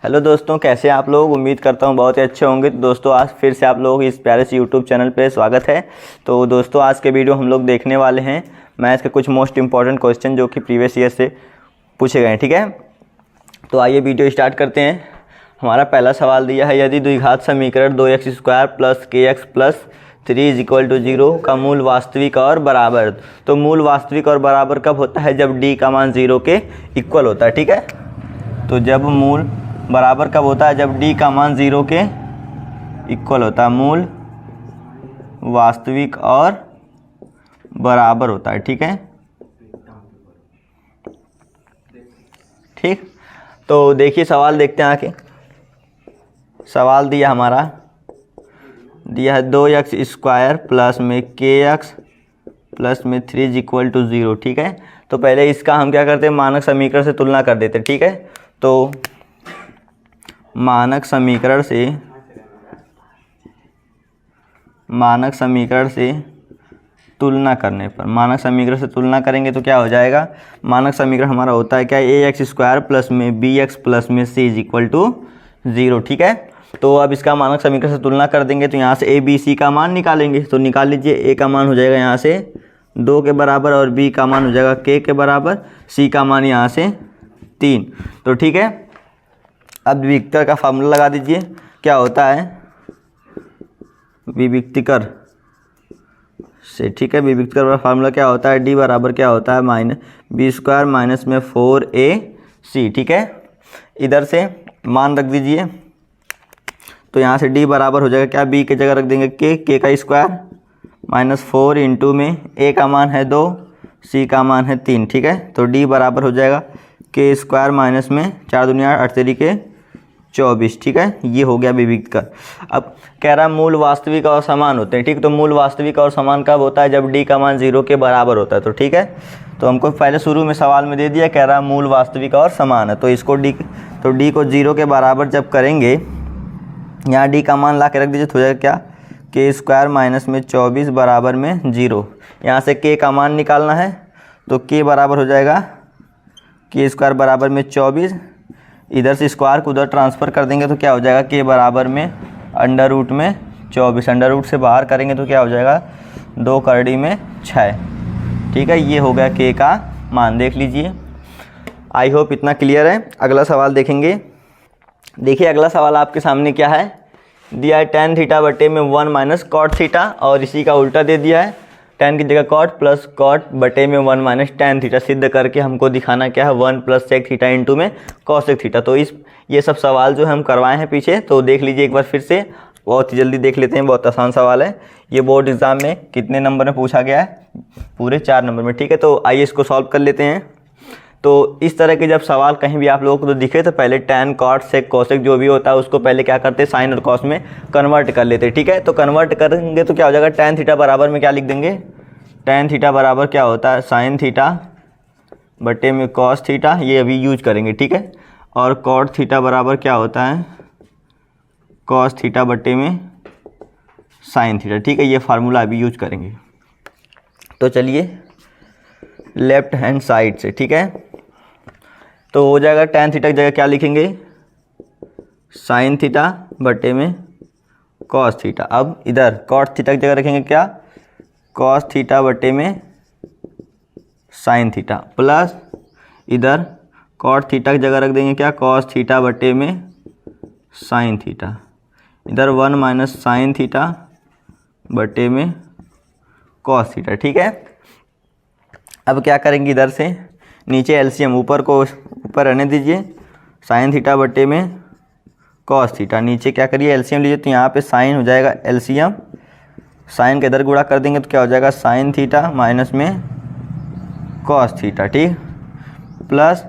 Hello दोस्तों, कैसे हैं आप लोग। उम्मीद करता हूँ बहुत ही अच्छे होंगे। तो दोस्तों आज फिर से आप लोग इस प्यारे से यूट्यूब चैनल पे स्वागत है। तो दोस्तों आज के वीडियो हम लोग देखने वाले हैं मैथ्स के कुछ मोस्ट इंपॉर्टेंट क्वेश्चन जो कि प्रीवियस ईयर से पूछे गए हैं। ठीक है, तो आइए वीडियो स्टार्ट करते हैं। हमारा पहला सवाल दिया है, यदि द्विघात समीकरण 2x² प्लस kx प्लस 3 = 0 का मूल वास्तविक और बराबर। तो मूल वास्तविक और बराबर कब होता है? जब d का मान 0 के इक्वल होता है। ठीक है, तो जब मूल बराबर कब होता है? जब d का मान 0 के इक्वल होता है, मूल वास्तविक और बराबर होता है। ठीक है, ठीक। तो देखिए सवाल देखते हैं आके। सवाल दिया हमारा दिया है 2x² प्लस में kx प्लस में 3 = 0। ठीक है, तो पहले इसका हम क्या करते हैं, मानक समीकरण से तुलना कर देते हैं। ठीक है, तो मानक समीकरण से तुलना करने पर, मानक समीकरण से तुलना करेंगे तो क्या हो जाएगा? मानक समीकरण हमारा होता है क्या? ax² प्लस में bx प्लस में c = 0। ठीक है, तो अब इसका मानक समीकरण से तुलना कर देंगे तो यहाँ से a b c का मान निकालेंगे। तो निकाल लीजिए, a का मान हो जाएगा यहाँ से 2 के बराबर और b का मान हो जाएगा k के बराबर, c का मान यहाँ से 3। तो ठीक है, अब विविक्तर का फार्मूला लगा दीजिए। क्या होता है विविक्तिकर से? ठीक है, विविक्तिकर का फार्मूला क्या होता है? d बराबर क्या होता है? -b² माइनस में 4ac। ठीक है, इधर से मान रख दीजिए। तो यहाँ से d बराबर हो जाएगा क्या? b की जगह रख देंगे k का स्क्वायर माइनस 4 इंटू में a का मान है 2, c का मान है 3। ठीक है, तो d बराबर हो जाएगा k² माइनस में 4 दूनी 8 3 24। ठीक है, ये हो गया विविक्तिकर। अब कह रहा मूल वास्तविक और समान होते हैं। ठीक, तो मूल वास्तविक और समान कब होता है? जब d का मान 0 के बराबर होता है। तो ठीक है, तो हमको पहले शुरू में सवाल में दे दिया, कह रहा मूल वास्तविक और समान है। तो इसको d को 0 के बराबर जब करेंगे, यहाँ d का मान ला के रख दीजिए, तो हो जाएगा क्या? k² माइनस में 24 बराबर में 0। यहाँ से k का मान निकालना है, तो k बराबर हो जाएगा k² बराबर में 24। इधर से स्क्वायर को उधर ट्रांसफ़र कर देंगे तो क्या हो जाएगा? k बराबर में √ में 24। √ से बाहर करेंगे तो क्या हो जाएगा? 2 करड़ी में 6। ठीक है, ये हो गया k का मान। देख लीजिए, आई होप इतना क्लियर है। अगला सवाल देखेंगे। देखिए अगला सवाल आपके सामने क्या है, दिया है tan थीटा बटे में 1 माइनस cot थीटा, और इसी का उल्टा दे दिया है, tan की जगह cot प्लस cot बटे में 1 माइनस tan थीटा। सिद्ध करके हमको दिखाना क्या है? 1 प्लस sec थीटा इंटू में cos थीटा। तो ये सब सवाल जो हम करवाए हैं पीछे, तो देख लीजिए एक बार फिर से, बहुत ही जल्दी देख लेते हैं। बहुत आसान सवाल है ये, बोर्ड एग्जाम में कितने नंबर में पूछा गया है? पूरे 4 नंबर में। ठीक है, तो आइए इसको सॉल्व कर लेते हैं। तो इस तरह के जब सवाल कहीं भी आप लोगों को तो दिखे, तो पहले tan cot sec cosec जो भी होता है उसको पहले क्या करते हैं? साइन और कॉस में कन्वर्ट कर लेते हैं। ठीक है, तो कन्वर्ट करेंगे तो क्या हो जाएगा? tan थीटा बराबर में क्या लिख देंगे? tan थीटा बराबर क्या होता है? साइन थीटा बटे में कॉस थीटा, ये अभी यूज करेंगे। ठीक है, और cot थीटा बराबर क्या होता है? कॉस थीटा बटे में साइन थीटा। ठीक है, ये फार्मूला अभी यूज करेंगे। तो चलिए लेफ्ट हैंड साइड से, ठीक है, तो हो जाएगा tan थीटा की जगह क्या लिखेंगे? साइन थीटा बटे में कॉस थीटा। अब इधर cot थीटा की जगह रखेंगे क्या? कॉस थीटा बटे में साइन थीटा, प्लस इधर cot थीटा की जगह रख देंगे क्या? कॉस थीटा बटे में साइन थीटा। इधर 1 माइनस साइन थीटा बटे में कॉस थीटा। ठीक है, अब क्या करेंगे? इधर से नीचे एलसीएम, ऊपर को ऊपर रहने दीजिए, साइन थीटा बटे में कॉस थीटा। नीचे क्या करिए? एलसीएम लीजिए, तो यहाँ पे साइन हो जाएगा एलसीएम, साइन के इधर गुणा कर देंगे तो क्या हो जाएगा? साइन थीटा माइनस में कॉस थीटा। ठीक, प्लस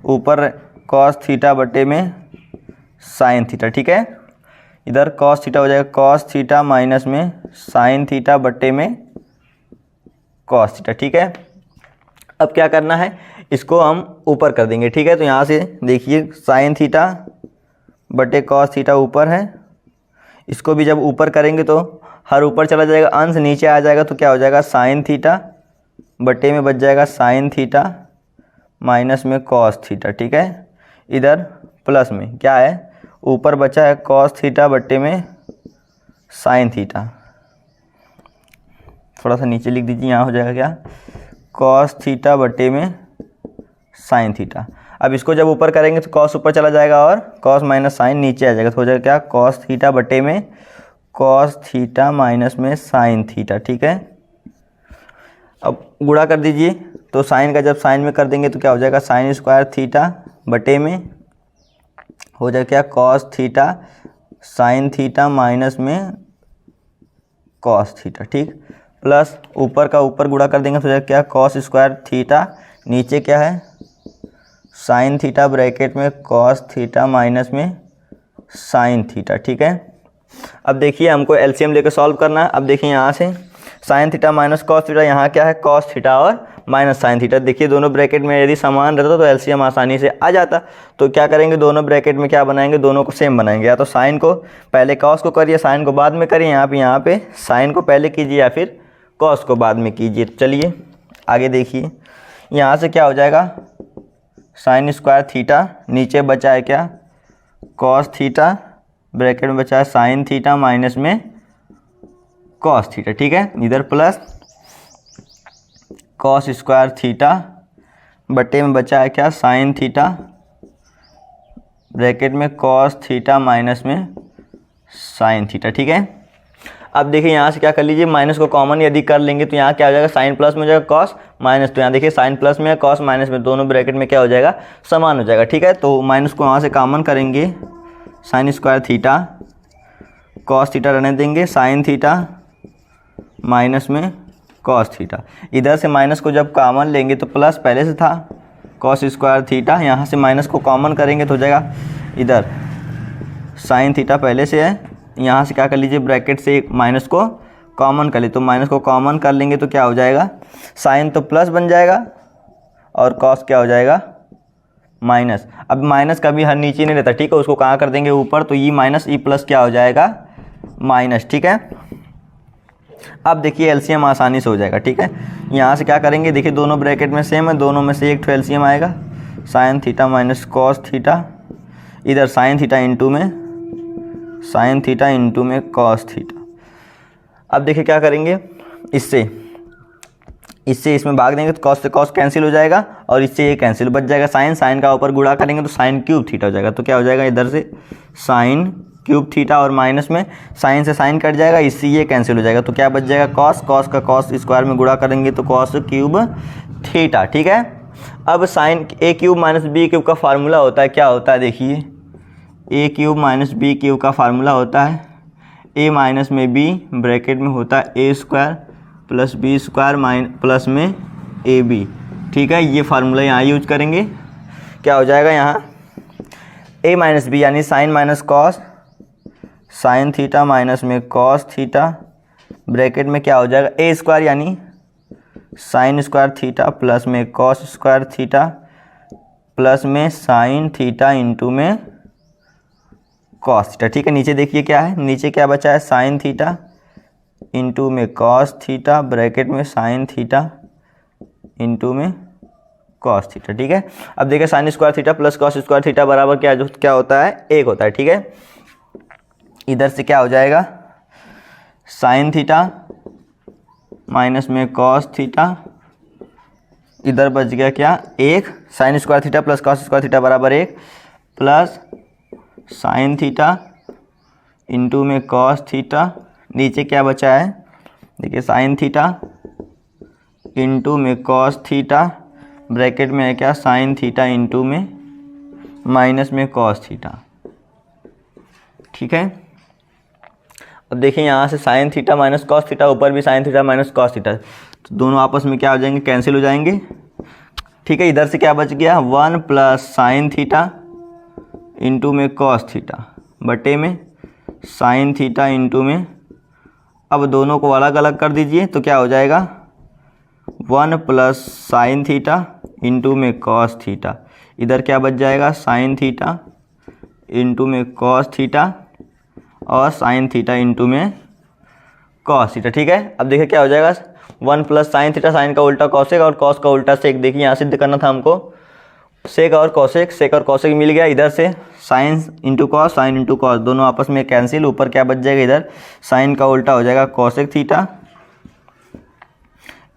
ऊपर कॉस थीटा बटे में साइन थीटा। ठीक है, इधर कॉस थीटा हो जाएगा कॉस थीटा माइनस में साइन थीटा बटे में कॉस थीटा। ठीक है, अब क्या करना है? इसको हम ऊपर कर देंगे। ठीक है, तो यहाँ से देखिए साइन थीटा बटे कॉस थीटा ऊपर है, इसको भी जब ऊपर करेंगे तो हर ऊपर चला जाएगा, अंश नीचे आ जाएगा, तो क्या हो जाएगा? साइन थीटा बटे में बच जाएगा साइन थीटा माइनस में कॉस थीटा। ठीक है, इधर प्लस में क्या है, ऊपर बचा है कॉस थीटा बट्टे में साइन थीटा, थोड़ा सा नीचे लिख दीजिए, यहाँ हो जाएगा क्या, कॉस थीटा बट्टे में साइन थीटा। अब इसको जब ऊपर करेंगे तो कॉस ऊपर चला जाएगा और कॉस माइनस साइन नीचे आ जाएगा, तो हो जाएगा क्या, कॉस थीटा बट्टे में कॉस थीटा माइनस में साइन थीटा। ठीक है, अब गुणा कर दीजिए, तो साइन का जब साइन में कर देंगे तो क्या हो जाएगा, साइन स्क्वायर थीटा बटे में हो जाएगा क्या, cos theta sine theta minus में कॉस थीटा। ठीक, प्लस ऊपर का ऊपर गुणा कर देंगे तो हो जाएगा क्या, कॉस स्क्वायर थीटा, नीचे क्या है साइन थीटा ब्रैकेट में कॉस थीटा माइनस में साइन थीटा। ठीक है, अब देखिए हमको एलसीएम लेकर सॉल्व करना है। अब देखिए यहाँ से sign theta minus cos theta, यहाँ क्या है कॉस थीटा और माइनस साइन थीटा। देखिए दोनों ब्रैकेट में यदि समान रहता तो एलसीएम आसानी से आ जाता। तो क्या करेंगे, दोनों ब्रैकेट में क्या बनाएंगे, दोनों को सेम बनाएंगे, या तो साइन को पहले कॉस को करिए, साइन को बाद में करिए, यहाँ पे साइन को पहले कीजिए या फिर कॉस को बाद में कीजिए। तो चलिए आगे देखिए, यहाँ से क्या हो जाएगा, साइन स्क्वायर थीटा, नीचे बचा है क्या, कॉस थीटा, ब्रैकेट में बचा है साइन थीटा माइनस में कॉस थीटा। ठीक है, इधर प्लस कॉस स्क्वायर थीटा बटे में बचा है क्या, साइन थीटा, ब्रैकेट में कॉस थीटा माइनस में साइन थीटा। ठीक है, अब देखिए यहाँ से क्या कर लीजिए, माइनस को कॉमन यदि कर लेंगे तो यहाँ क्या हो जाएगा, साइन प्लस में हो जाएगा कॉस माइनस, तो यहाँ देखिए साइन प्लस में है कॉस माइनस में, दोनों ब्रैकेट में क्या हो जाएगा, समान हो जाएगा। ठीक है, तो माइनस को वहाँ से कॉमन करेंगे, sign square theta cos theta रहने देंगे, साइन थीटा माइनस में कॉस थीटा। इधर से माइनस को जब कॉमन लेंगे तो प्लस पहले से था कॉस स्क्वायर थीटा, यहाँ से माइनस को कॉमन करेंगे तो हो जाएगा इधर साइन थीटा पहले से है, यहाँ से क्या कर लीजिए, ब्रैकेट से एक माइनस को कॉमन कर ले, तो माइनस को कॉमन कर लेंगे तो क्या हो जाएगा, साइन तो प्लस बन जाएगा और कॉस क्या हो जाएगा माइनस। अब माइनस कभी हर नीचे नहीं रहता, ठीक है, उसको कहाँ कर देंगे ऊपर, तो ई माइनस ई प्लस क्या हो जाएगा माइनस। ठीक है, अब देखिए एलसीएम आसानी से हो जाएगा। ठीक है, यहाँ से क्या करेंगे, देखिए दोनों ब्रैकेट में सेम है, दोनों में से एक तो एलसीएम आएगा, sign theta minus cos theta, इधर साइन थीटा इंटू में साइन थीटा इंटू में कॉस थीटा। अब देखिए क्या करेंगे, इससे इसमें भाग देंगे तो कॉस से कॉस कैंसिल हो जाएगा और इससे ये कैंसिल बच जाएगा, साइन का ऊपर गुणा करेंगे तो साइन क्यूब थीटा हो जाएगा। तो क्या हो जाएगा, इधर से साइन क्यूब थीटा और माइनस में साइन से साइन कट जाएगा, इससे ये कैंसिल हो जाएगा, तो क्या बच जाएगा कॉस, कॉस का कॉस स्क्वायर में गुणा करेंगे तो कॉस क्यूब थीटा। ठीक है, अब साइन a cube minus b cube का फार्मूला होता है, क्या होता है देखिए, a cube minus b cube का फार्मूला होता है ए माइनस में बी ब्रैकेट में होता है a square plus b square plus में ए बी। ठीक है, ये फार्मूला यहाँ यूज करेंगे, क्या हो जाएगा यहाँ ए माइनस बी यानी sine minus cos, sine theta minus में कॉस थीटा, ब्रैकेट में क्या हो जाएगा ए स्क्वायर यानी साइन स्क्वायर थीटा प्लस में कॉस स्क्वायर थीटा प्लस में साइन थीटा इंटू में कॉस थीटा। ठीक है, नीचे देखिए क्या है, नीचे क्या बचा है, साइन थीटा इंटू में कॉस थीटा ब्रैकेट में साइन थीटा इंटू में कॉस थीटा। ठीक है, अब देखिए sign square theta plus cos square theta बराबर क्या होता है, एक होता है। ठीक है, इधर से क्या हो जाएगा, साइन थीटा माइनस में कॉस थीटा, इधर बच गया क्या एक, sign square theta plus cos square theta बराबर एक, प्लस साइन थीटा इंटू में कॉस थीटा, नीचे क्या बचा है देखिए साइन थीटा इंटू में कॉस थीटा, ब्रैकेट में है क्या साइन थीटा इंटू में माइनस में कॉस थीटा। ठीक है, अब देखिए यहाँ से sign theta minus cos theta, ऊपर भी sign theta minus cos theta, तो दोनों आपस में क्या हो जाएंगे, कैंसिल हो जाएंगे। ठीक है, इधर से क्या बच गया, 1 प्लस साइन थीटा इंटू में कॉस थीटा बटे में साइन थीटा इंटू में, अब दोनों को अलग अलग कर दीजिए तो क्या हो जाएगा 1 प्लस साइन थीटा इंटू में कॉस थीटा, इधर क्या बच जाएगा साइन थीटा इंटू में कॉस थीटा और साइन थीटा इंटू में कॉस थीटा। ठीक है, अब देखिए क्या हो जाएगा 1 प्लस साइन थीटा, साइन का उल्टा कॉसेक और कॉस का उल्टा सेक। देखिए यहाँ सिद्ध करना था हमको सेक और कॉसेक मिल गया। इधर से साइन इंटू कॉस दोनों आपस में कैंसिल, ऊपर क्या बच जाएगा, इधर साइन का उल्टा हो जाएगा कॉसेक थीटा,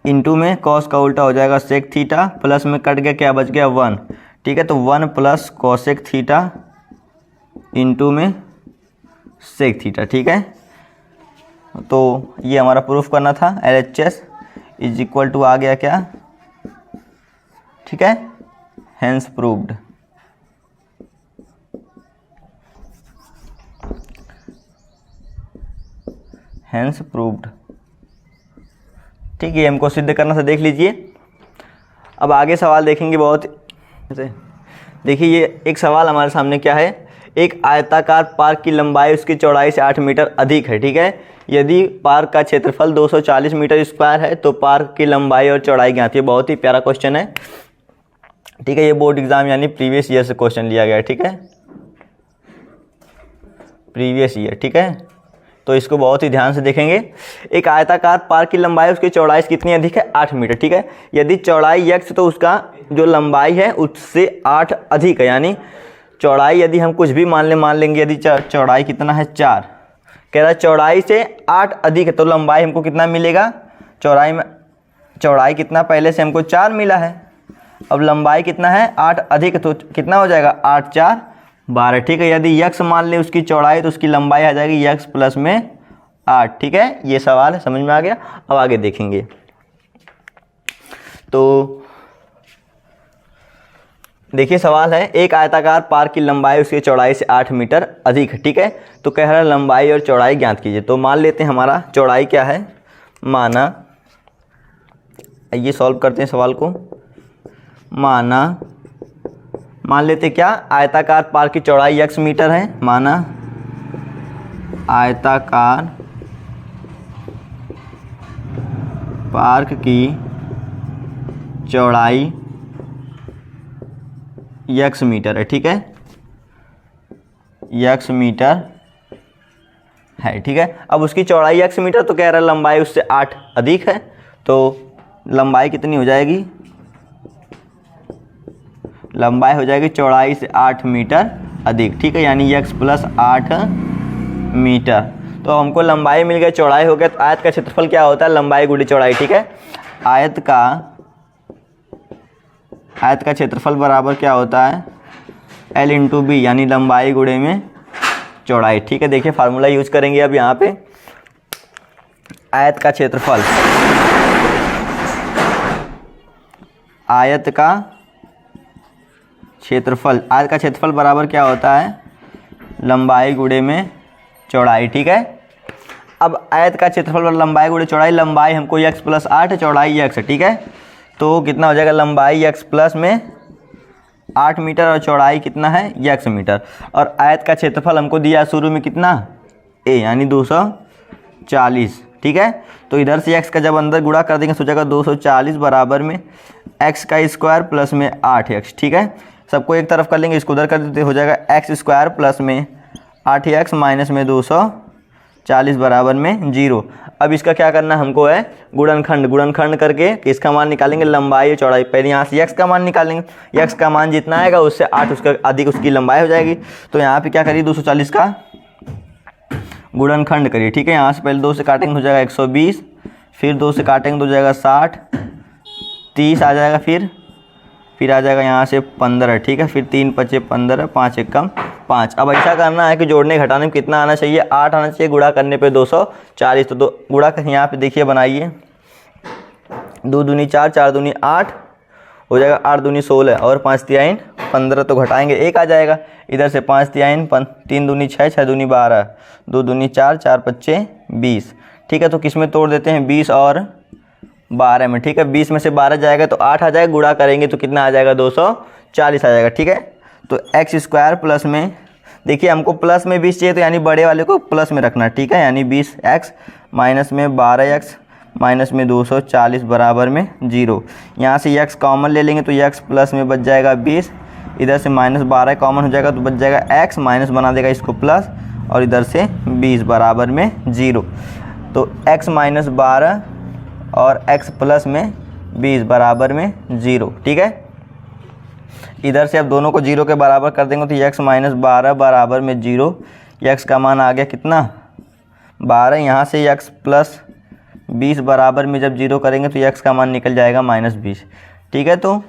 इंटू में कॉस का उल्टा हो जाएगा सेक थीटा, प्लस में कट गया क्या बच गया 1, ठीक है। तो 1 प्लस कॉसेक थीटा इंटू में सेक थीटा, ठीक है। तो ये हमारा प्रूफ करना था। LHS इज इक्वल टू आ गया क्या, ठीक है, हेंस प्रूव्ड। हेंस प्रूव्ड, ठीक है। हमको सिद्ध करना था, देख लीजिए। अब आगे सवाल देखेंगे बहुत। देखिए ये एक सवाल हमारे सामने क्या है, एक आयताकार पार्क की लंबाई उसकी चौड़ाई से 8 मीटर अधिक है, ठीक है। यदि पार्क का क्षेत्रफल 240 मीटर स्क्वायर है तो पार्क की लंबाई और चौड़ाई ज्ञात है। बहुत ही प्यारा क्वेश्चन है, ठीक है। ये बोर्ड एग्जाम यानी प्रीवियस ईयर से क्वेश्चन लिया गया है, ठीक है, प्रीवियस ईयर, ठीक है। तो इसको बहुत ही ध्यान से देखेंगे। एक आयताकार पार्क की लंबाई उसकी चौड़ाई से कितनी अधिक है, 8 मीटर, ठीक है। यदि चौड़ाई x तो उसका जो लंबाई है उससे 8 अधिक है, यानी चौड़ाई यदि हम कुछ भी मान लेंगे, यदि चौड़ाई कितना है 4, कह रहा है चौड़ाई से 8 अधिक है तो लंबाई हमको कितना मिलेगा, चौड़ाई कितना पहले से हमको 4 मिला है, अब लंबाई कितना है 8 अधिक, तो कितना हो जाएगा 8 4 12, ठीक है। यदि x मान ले उसकी चौड़ाई तो उसकी लंबाई आ जाएगी x प्लस में 8, ठीक है। ये सवाल है, समझ में आ गया। अब आगे देखेंगे। तो देखिए सवाल है, एक आयताकार पार्क की लंबाई उसकी चौड़ाई से 8 मीटर अधिक है, ठीक है। तो कह रहा है लंबाई और चौड़ाई ज्ञात कीजिए। तो मान लेते हैं हमारा चौड़ाई क्या है, माना, ये सॉल्व करते हैं सवाल को। मान लेते क्या, आयताकार पार्क की चौड़ाई x मीटर है, माना आयताकार पार्क की चौड़ाई x मीटर है, ठीक है, x मीटर है, ठीक है। अब उसकी चौड़ाई x मीटर तो कह रहा है लंबाई उससे 8 अधिक है, तो लंबाई कितनी हो जाएगी, लंबाई हो जाएगी चौड़ाई से 8 मीटर अधिक, ठीक है, यानी x प्लस 8 मीटर। तो हमको लंबाई मिल गई, चौड़ाई हो गया। तो आयत का क्षेत्रफल क्या होता है, लंबाई गुणे चौड़ाई, ठीक है। आयत का क्षेत्रफल बराबर क्या होता है, L इंटू बी, यानी लंबाई गुणे में चौड़ाई, ठीक है। देखिए फार्मूला यूज करेंगे अब यहाँ पे। आयत का क्षेत्रफल, आयत का क्षेत्रफल बराबर क्या होता है, लंबाई गुणे में चौड़ाई, ठीक है। अब आयत का क्षेत्रफल और लंबाई गुणे चौड़ाई, लंबाई हमको x प्लस 8 चौड़ाई x है, ठीक है। तो कितना हो जाएगा, लंबाई x प्लस में 8 मीटर और चौड़ाई कितना है x मीटर। और आयत का क्षेत्रफल हमको दिया शुरू में कितना, a, यानी 240, ठीक है। तो इधर से x का जब अंदर गुणा कर देंगे तो हो जाएगा 240 बराबर में x का स्क्वायर प्लस में 8x, ठीक है। सबको एक तरफ कर लेंगे, इसको उधर कर देते, हो जाएगा x स्क्वायर प्लस में 8x माइनस में 240 बराबर में 0। अब इसका क्या करना हमको है, गुणनखंड करके इसका मान निकालेंगे, लंबाई और चौड़ाई। पहले यहाँ से x का मान निकालेंगे, x का मान जितना आएगा उससे 8 उसका अधिक उसकी लंबाई हो जाएगी। तो यहाँ पे क्या करिए, 240 का गुणनखंड करिए, ठीक है। यहाँ से पहले 2 से काटेंगे हो जाएगा 120, फिर 2 से काटेंगे तो हो जाएगा 60, 30 आ जाएगा, फिर आ जाएगा यहाँ से 15, ठीक है। फिर 3 5 15, 5 1 कम 5। अब ऐसा करना है कि जोड़ने घटाने में कितना आना चाहिए, 8 आना चाहिए, गुणा करने पे 240। तो गुणा कर यहाँ पे देखिए बनाइए, 2 दूनी 4, 4 दूनी 8 हो जाएगा, 8 दूनी 16 और 5 तिहाई 15। तो घटाएंगे 1 आ जाएगा, इधर से 5 तिहाई 3 दूनी 6, 6 दूनी 12, 2 दूनी 4, 4 5 20, ठीक है। तो किस में तोड़ देते हैं, 20 और 12 में, ठीक है। 20 में से 12 जाएगा तो 8 आ जाएगा, गुणा करेंगे तो कितना आ जाएगा, 240 आ जाएगा, ठीक है। तो x स्क्वायर प्लस में, देखिए हमको प्लस में 20 चाहिए तो यानी बड़े वाले को प्लस में रखना, ठीक है। यानी 20x माइनस में 12x माइनस में 240 बराबर में 0। यहाँ से x कॉमन ले लेंगे तो x प्लस में बच जाएगा 20, इधर से माइनस 12 कॉमन हो जाएगा तो बच जाएगा x, माइनस बना देगा इसको प्लस, और इधर से 20 बराबर में 0। तो x माइनस 12 और x प्लस में 20 बराबर में 0, ठीक है। इधर से अब दोनों को 0 के बराबर कर देंगे तो x माइनस 12 बराबर में 0। x का मान आ गया कितना 12। यहाँ से x प्लस 20 बराबर में जब 0 करेंगे तो x का मान निकल जाएगा -20। ठीक है, तो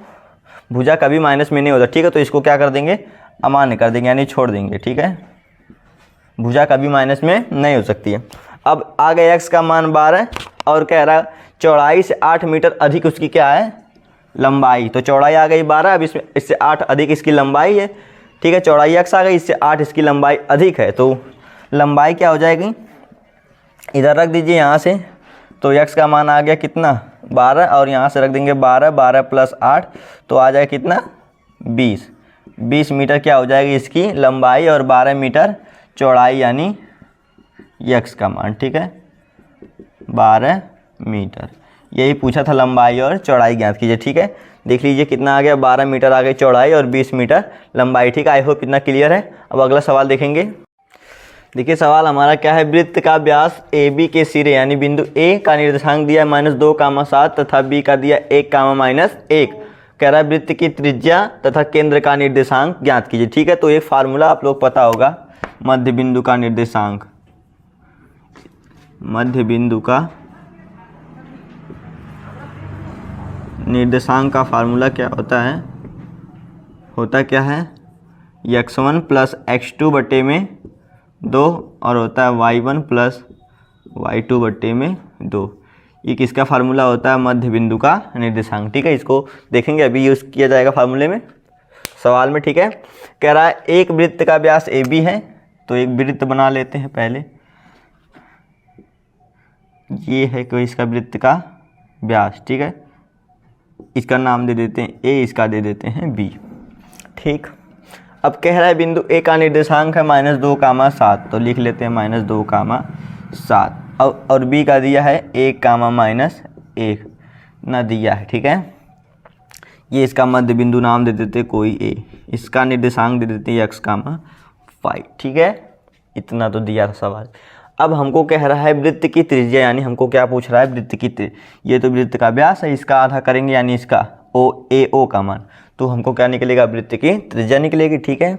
भुजा कभी माइनस में नहीं होता। ठीक है, तो इसको क्या कर देंगे अमान्य कर देंगे यानी छोड़ देंगे। ठीक है, भुजा कभी माइनस में नहीं हो सकती है। अब आ गया x का मान 12 और कह रहा चौड़ाई से 8 मीटर अधिक उसकी क्या है लंबाई। तो चौड़ाई आ गई 12, अब इससे 8 अधिक इसकी लंबाई है। ठीक है, चौड़ाई x आ गई, इससे 8 इसकी लंबाई अधिक है, तो लंबाई क्या हो जाएगी इधर रख दीजिए यहाँ से। तो x का मान आ गया कितना 12 और यहाँ से रख देंगे 12, 12 प्लस 8 तो आ जाएगा कितना 20 मीटर क्या हो जाएगी इसकी लंबाई और 12 मीटर चौड़ाई यानी x का मान। ठीक है, 12 मीटर यही पूछा था, लंबाई और चौड़ाई ज्ञात कीजिए। ठीक है, देख लीजिए कितना आ गया 12 मीटर आ गई चौड़ाई और 20 मीटर लंबाई। ठीक है, आई होप इतना क्लियर है। अब अगला सवाल देखेंगे। देखिए सवाल हमारा क्या है, वृत्त का व्यास AB के सिरे यानी बिंदु A का निर्देशांक दिया है -2, 7 तथा B का दिया 1, -1। कह रहा है वृत्त की त्रिज्या तथा केंद्र का निर्देशांक ज्ञात कीजिए। ठीक है, तो एक फार्मूला आप लोग पता होगा, मध्य बिंदु का निर्देशांक। मध्य बिंदु का निर्देशांक का फार्मूला क्या होता है, क्या है x1 प्लस x2 बटे में 2 और होता है y1 प्लस y2 बटे में 2। ये किसका फार्मूला होता है मध्य बिंदु का निर्देशांक। ठीक है, इसको देखेंगे अभी यूज़ किया जाएगा फार्मूले में सवाल में। ठीक है, कह रहा है एक वृत्त का व्यास AB है, तो एक वृत्त बना लेते हैं पहले। ये है कोई इसका वृत्त का व्यास। ठीक है, इसका नाम दे देते हैं A, इसका दे देते हैं B। ठीक, अब कह रहा है बिंदु A का निर्देशांक है -2, 7 तो लिख लेते हैं -2, 7 और B का दिया है 1, -1 ना दिया है। ठीक है, ये इसका मध्य बिंदु नाम दे देते कोई A, इसका निर्देशांक दे देते हैं x, 5। ठीक है, इतना तो दिया था सवाल। अब हमको कह रहा है वृत्त की त्रिज्या यानी हमको क्या पूछ रहा है वृत्त की ये तो वृत्त का व्यास है, इसका आधा करेंगे यानी इसका AO का मान, तो हमको क्या निकलेगा वृत्त की त्रिज्या निकलेगी। ठीक है,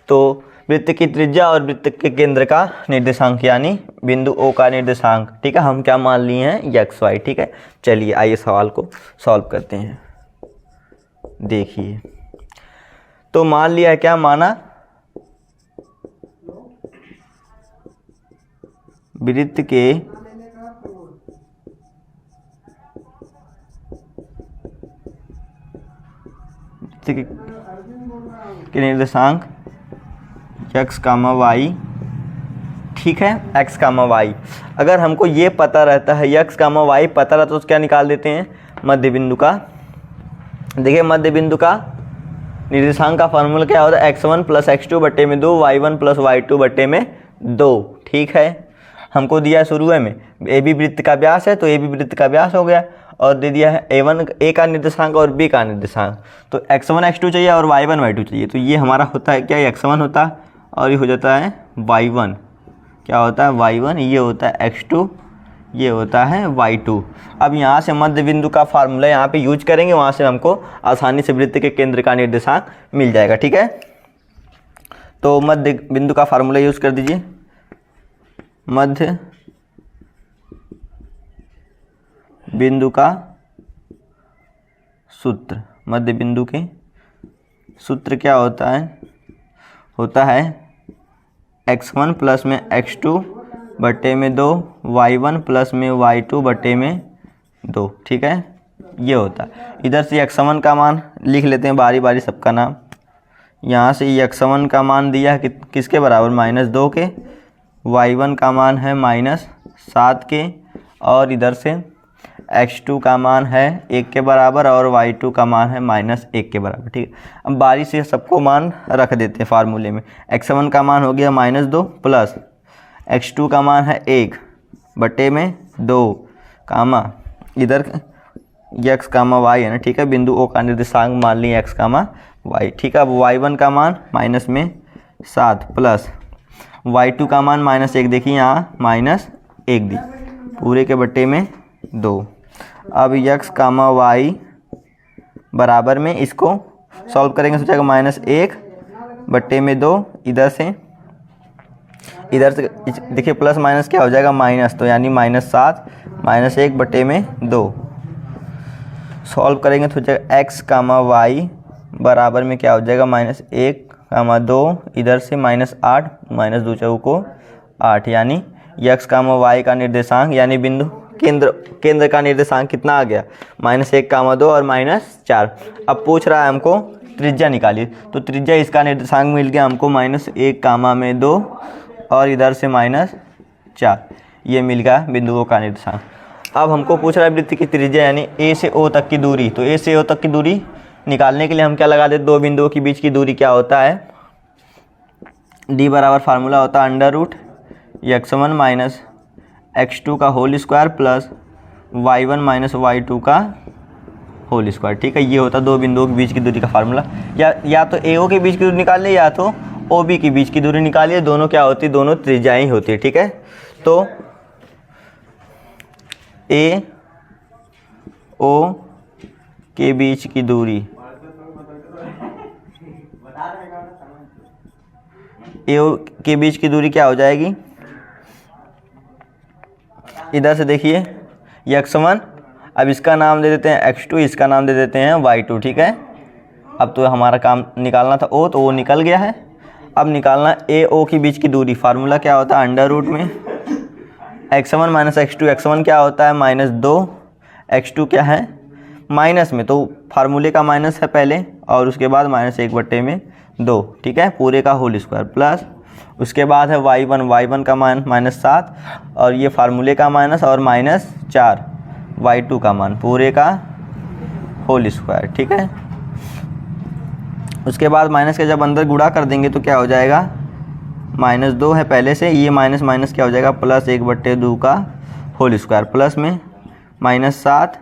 तो वृत्त की त्रिज्या और वृत्त के केंद्र का निर्देशांक यानी बिंदु O का निर्देशांक। ठीक है, हम क्या मान लिए हैं XY। ठीक है, चलिए आइए सवाल को सॉल्व करते हैं। देखिए तो मान लिया है, क्या माना वृत्त के निर्देशांक x, y। ठीक है, x, y। अगर हमको ये पता रहता है x, y पता रहता तो क्या निकाल देते हैं मध्य बिंदु का। देखिए मध्य बिंदु का निर्देशांक का फार्मूला क्या होता है x1 प्लस x2 बटे में 2, y1 प्लस y2 बटे में 2। ठीक है, हमको दिया है शुरू में AB वृत्त का व्यास है, तो AB वृत्त का व्यास हो गया और दे दिया है A का निर्देशांक और B का निर्देशांक। तो x1 x2 चाहिए और y1 y2 चाहिए, तो ये हमारा होता है क्या x1 होता है और ये हो जाता है y1। क्या होता है y1, ये होता है x2, ये होता है y2। अब यहाँ से मध्य बिंदु का फार्मूला यहाँ पे यूज करेंगे, वहाँ से हमको आसानी से वृत्त के केंद्र का निर्देशांक मिल जाएगा। ठीक है, तो मध्य बिंदु का फार्मूला यूज कर दीजिए। मध्य बिंदु का सूत्र, मध्य बिंदु के सूत्र क्या होता है x1 प्लस में x2 बटे में 2, y1 प्लस में y2 बटे में 2। ठीक है, ये होता है। इधर से x1 का मान लिख लेते हैं बारी बारी सबका नाम। यहाँ से x1 का मान दिया है किसके बराबर -2 के, y1 का मान है -7 के और इधर से x2 का मान है 1 के बराबर और y2 का मान है -1 के बराबर। ठीक है, अब बारी से सबको मान रख देते हैं फार्मूले में। x1 का मान हो गया -2 प्लस x2 का मान है 1 बटे में 2 कामा इधर x, y है ना। ठीक है, बिंदु O का निर्देशांक मान लिए x, y। ठीक है, अब y1 का मान -7 प्लस y2 का मान -1, देखिए यहाँ -1 दी पूरे के बटे में 2। अब x, y बराबर में इसको सॉल्व करेंगे तो जाएगा -1/2। इधर से देखिए प्लस माइनस क्या हो जाएगा माइनस, तो यानी -7 -1/2। सॉल्व करेंगे तो जाएगा x, y बराबर में क्या हो जाएगा -1, 2, इधर से -8, -2 चौको 8, यानी x, y का निर्देशांक यानी बिंदु केंद्र का निर्देशांक कितना आ गया -1, 2 और -4। अब पूछ रहा है हमको त्रिज्या निकालिए, तो त्रिज्या इसका निर्देशांक मिल गया हमको -1, 2 और इधर से -4, ये मिल गया बिंदुओं का निर्देशांक। अब हमको पूछ रहा है वृत्त की त्रिज्या यानी a से o तक की दूरी, तो a से o तक की दूरी निकालने के लिए हम क्या लगा देते, दो बिंदुओं के बीच की दूरी क्या होता है, d बराबर फार्मूला होता है √x1 माइनस x2 का whole square plus y1 minus y2 का होल स्क्वायर। ठीक है, ये होता है दो बिंदुओं के बीच की दूरी का फार्मूला। या तो AO के बीच की दूरी निकाल ले या तो OB के बीच की दूरी निकालिए, दोनों क्या होती है, दोनों त्रिज्याएं होती है। ठीक है, तो AO के बीच की दूरी, AO के बीच की दूरी क्या हो जाएगी, इधर से देखिए x1, अब इसका नाम दे देते हैं x2, इसका नाम दे देते हैं y2। ठीक है, अब तो हमारा काम निकालना था O, तो वो निकल गया है। अब निकालना AO के बीच की दूरी, फार्मूला क्या होता है √ में x1 माइनस x2, x1 क्या होता है -2, x2 क्या है माइनस में, तो फार्मूले का माइनस है पहले और उसके बाद -1/2। ठीक है, पूरे का होल स्क्वायर प्लस उसके बाद है y1 का मान -7 और ये फार्मूले का माइनस और -4 y2 का मान पूरे का होल स्क्वायर। ठीक है, उसके बाद माइनस के जब अंदर गुणा कर देंगे तो क्या हो जाएगा, -2 है पहले से, ये माइनस माइनस क्या हो जाएगा +1/2 का होल स्क्वायर प्लस में -7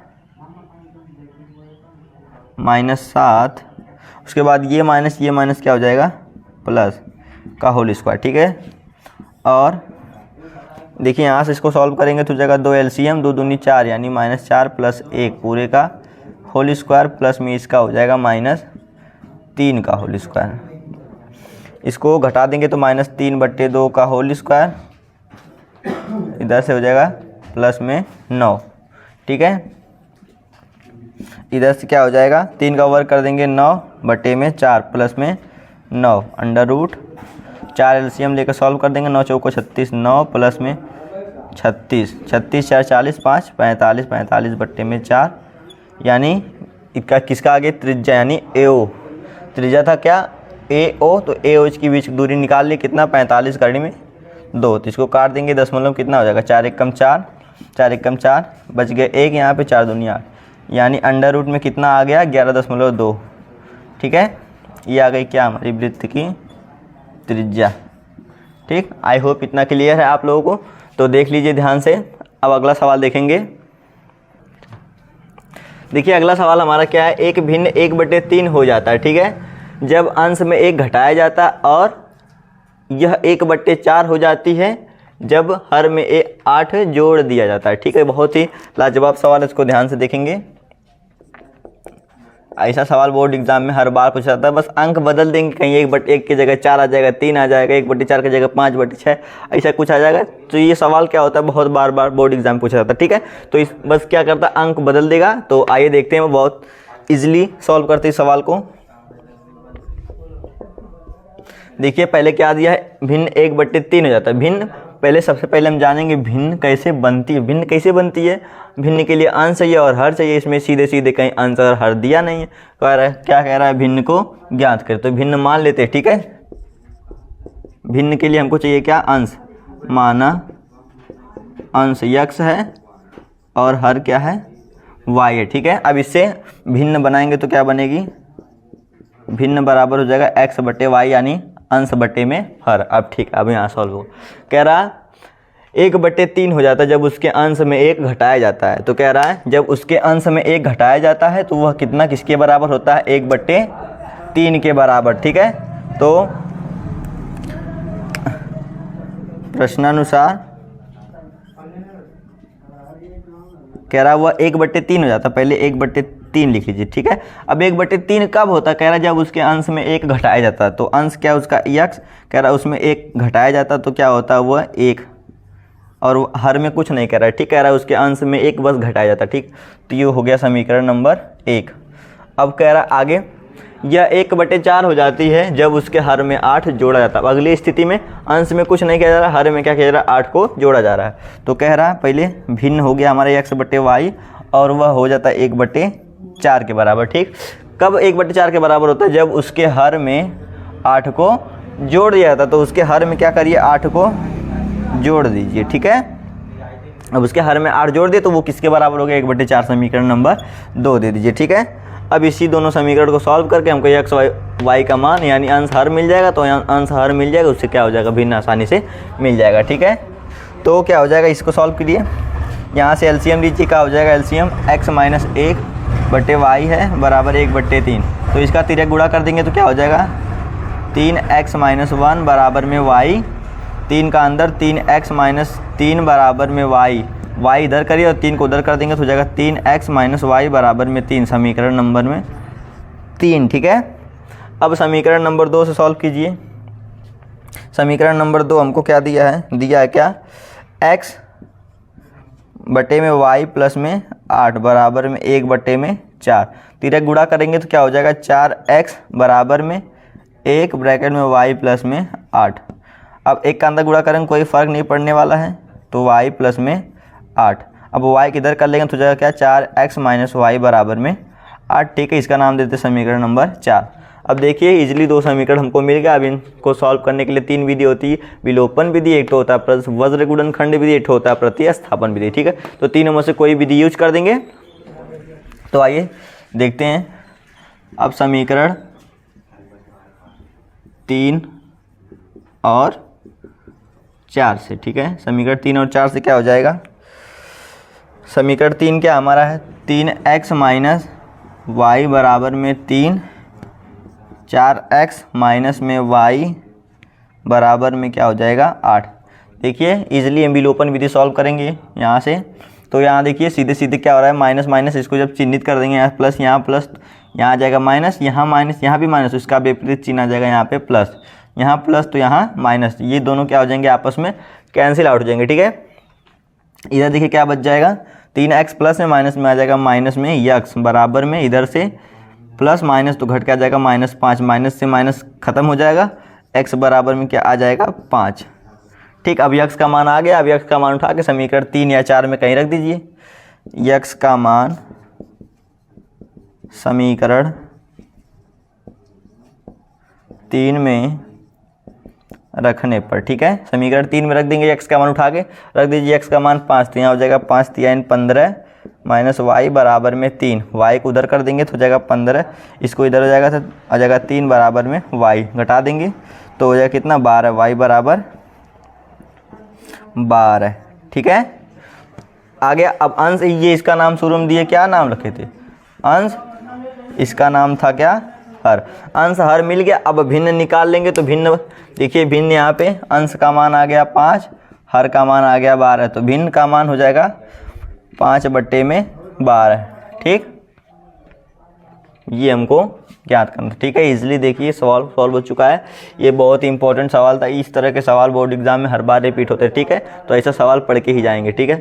उसके बाद ये माइनस क्या हो जाएगा प्लस का होल स्क्वायर। ठीक है, और देखिए यहाँ से इसको सॉल्व करेंगे तो जाएगा 2 LCM 2 दूनी 4 यानी -4 + 1 पूरे का होल स्क्वायर प्लस में इसका हो जाएगा -3 का होल स्क्वायर। इसको घटा देंगे तो -3/2 का होल स्क्वायर, इधर से हो जाएगा प्लस में 9। ठीक है, इधर से क्या हो जाएगा 3 का वर्ग कर देंगे 9/4 प्लस में 9 √4 LCM लेकर सॉल्व कर देंगे, 9 चौको 36, 9 प्लस में 36, 36 4 40 5 45, 45/4 यानी इसका किसका आगे त्रिज्या यानी AO, त्रिज्या था क्या AO, तो AO की बीच की दूरी निकाल ली कितना 45 कड़ी में 2, तो इसको काट देंगे दशमलव कितना हो जाएगा 4 एकम 4 4 एकम 4 बच गए 1, यहाँ पे 4 दूनी 8 यानी √ में कितना आ गया 11.2। ठीक है, ये आ गई क्या हमारी वृत्त की त्रिज्या। ठीक, आई होप इतना क्लियर है आप लोगों को, तो देख लीजिए ध्यान से। अब अगला सवाल देखेंगे। देखिए अगला सवाल हमारा क्या है, एक भिन्न 1/3 हो जाता है। ठीक है, जब अंश में 1 घटाया जाता है और यह 1/4 हो जाती है जब हर में 8 जोड़ दिया जाता है। ठीक है, बहुत ही लाजवाब सवाल है, इसको ध्यान से देखेंगे। ऐसा सवाल बोर्ड एग्जाम में हर बार पूछा जाता है, बस अंक बदल देंगे, कहीं 1/1 की जगह 4 आ जाएगा, 3 आ जाएगा, 1/4 की जगह 5/6 ऐसा कुछ आ जाएगा। तो ये सवाल क्या होता है बहुत बार बोर्ड एग्जाम में पूछा जाता है। ठीक है, तो इस बस क्या करता है अंक बदल देगा। तो आइए देखते हैं, वो बहुत ईजिली सॉल्व करते हैं इस सवाल को। देखिए पहले क्या दिया है, भिन्न 1/3 हो जाता है। भिन्न पहले सबसे पहले हम जानेंगे भिन्न कैसे बनती है। भिन्न कैसे बनती है, भिन्न के लिए अंश चाहिए और हर चाहिए, इसमें सीधे सीधे कहीं अंश और हर दिया नहीं है। कह रहा है क्या कह रहा है, भिन्न को ज्ञात करें। तो भिन्न मान लेते हैं। ठीक है, भिन्न के लिए हमको चाहिए क्या अंश, माना अंश x है और हर क्या है y है। ठीक है, अब इससे भिन्न बनाएंगे तो क्या बनेगी, भिन्न बराबर हो जाएगा x/y यानी अंश बटे में हर। अब ठीक है, अब यहाँ सॉल्व हो। कह रहा 1/3 हो जाता है जब उसके अंश में 1 घटाया जाता है। तो कह रहा है जब उसके अंश में 1 घटाया जाता है तो वह कितना किसके बराबर होता है, 1/3 के बराबर। ठीक है, तो प्रश्नानुसार कह रहा वह 1/3 हो जाता है। पहले 1/3 3 लिख लीजिए, ठीक है। अब 1/3 कब होता है, कह रहा है जब उसके अंश में 1 घटाया जाता है। तो अंश क्या उसका x, कह रहा है उसमें 1 घटाया जाता है तो क्या होता है वो 1, और हर में कुछ नहीं कह रहा है, ठीक। कह रहा है उसके अंश में 1 बस घटाया जाता है, ठीक। तो ये हो गया समीकरण नंबर 1। अब कह रहा है आगे, यह 1/4 हो जाती है जब उसके हर में 8 जोड़ा जाता है। अगली स्थिति में अंश में कुछ नहीं किया जा रहा, हर में क्या किया जा रहा है, 8 को जोड़ा जा रहा है। तो कह रहा है पहले भिन्न हो गया हमारा x/y और वह हो जाता है 1/4 के बराबर, ठीक। कब 1/4 के बराबर होता है, जब उसके हर में 8 को जोड़ दिया जाता है। तो उसके हर में क्या करिए, 8 को जोड़ दीजिए, ठीक है। अब उसके हर में 8 जोड़ दिए तो वो किसके बराबर हो गया, 1/4, समीकरण नंबर 2 दे दीजिए, ठीक है। अब इसी दोनों समीकरण को सॉल्व करके हमको x y का मान यानी अंश हर मिल जाएगा। तो यहाँ अंश हर मिल जाएगा, उससे क्या हो जाएगा, भिन्न आसानी से मिल जाएगा, ठीक है। तो क्या हो जाएगा, इसको सॉल्व कीजिए। यहाँ से एलसीएम लीजिए, क्या हो जाएगा एलसीएम, x - 1/y है बराबर 1/3। तो इसका तिर्यक गुणा कर देंगे तो क्या हो जाएगा, 3x - 1 बराबर में y, 3 का अंदर 3x - 3 बराबर में y इधर करिए और 3 को उधर कर देंगे तो हो जाएगा 3x - y बराबर में 3, समीकरण नंबर में 3, ठीक है। अब समीकरण नंबर 2 से सॉल्व कीजिए। समीकरण नंबर 2 हमको क्या दिया है क्या, x बटे में y प्लस में 8 बराबर में 1/4। तिर्यक गुणा करेंगे तो क्या हो जाएगा, 4x बराबर में 1 ब्रैकेट में y प्लस में 8। अब एक का अंदर गुणा करेंगे कोई फ़र्क नहीं पड़ने वाला है, तो y प्लस में 8। अब y किधर कर लेंगे तो हो जाएगा क्या, 4x - y बराबर में 8, ठीक है। इसका नाम देते हैं समीकरण नंबर 4। अब देखिए इजीली 2 समीकरण हमको मिल गया। अब इनको सॉल्व करने के लिए 3 विधि होती है, विलोपन विधि, एक होता है वज्र गुणनखंड विधि, एक होता है प्रतिस्थापन विधि, ठीक है। तो तीनों में से कोई विधि यूज कर देंगे। तो आइए देखते हैं अब समीकरण 3 और 4 से, ठीक है। समीकरण 3 और 4 से क्या हो जाएगा, समीकरण 3 क्या हमारा है, 3x - y बराबर में 3, 4x माइनस में y बराबर में क्या हो जाएगा 8। देखिए इजीली हम विलोपन विधि सॉल्व करेंगे यहाँ से। तो यहाँ देखिए सीधे सीधे क्या हो रहा है, माइनस माइनस इसको जब चिन्हित कर देंगे, यहाँ प्लस यहाँ आ जाएगा माइनस, यहाँ भी माइनस, इसका विपरीत चिन्ह आ जाएगा यहाँ पे प्लस, यहाँ प्लस तो यहाँ माइनस, ये दोनों क्या हो जाएंगे आपस में कैंसिल आउट हो जाएंगे, ठीक है। इधर देखिए क्या बच जाएगा, 3x प्लस में माइनस में आ जाएगा माइनस में x बराबर में, इधर से प्लस माइनस तो घट के आ जाएगा -5, माइनस से माइनस खत्म हो जाएगा, x बराबर में क्या आ जाएगा 5, ठीक। अब x का मान आ गया। अब x का मान उठा के समीकरण 3 या 4 में कहीं रख दीजिए। x का मान समीकरण 3 में रखने पर, ठीक है, समीकरण 3 में रख देंगे। x का मान उठा के रख दीजिए, x का मान 5, तो यहाँ हो जाएगा 5 × 3 = 15 माइनस y बराबर में 3, y को उधर कर देंगे तो हो जाएगा 15, इसको इधर हो जाएगा तो आ जाएगा 3 बराबर में y, घटा देंगे तो हो जाएगा कितना 12, y बराबर 12, ठीक है। आगे अब अंश, ये इसका नाम शुरू में दिए, क्या नाम रखे थे, अंश, इसका नाम था क्या, हर। अंश हर मिल गया। अब भिन्न निकाल लेंगे तो भिन्न, देखिए भिन्न यहाँ पे अंश का मान आ गया 5, हर का मान आ गया 12, तो भिन्न का मान हो जाएगा 5/12, ठीक। ये हमको ज्ञात करना, ठीक है। इजीली देखिए सॉल्व हो चुका है। ये बहुत ही इंपॉर्टेंट सवाल था। इस तरह के सवाल बोर्ड एग्जाम में हर बार रिपीट होते हैं, ठीक है। तो ऐसा सवाल पढ़ के ही जाएंगे, ठीक है।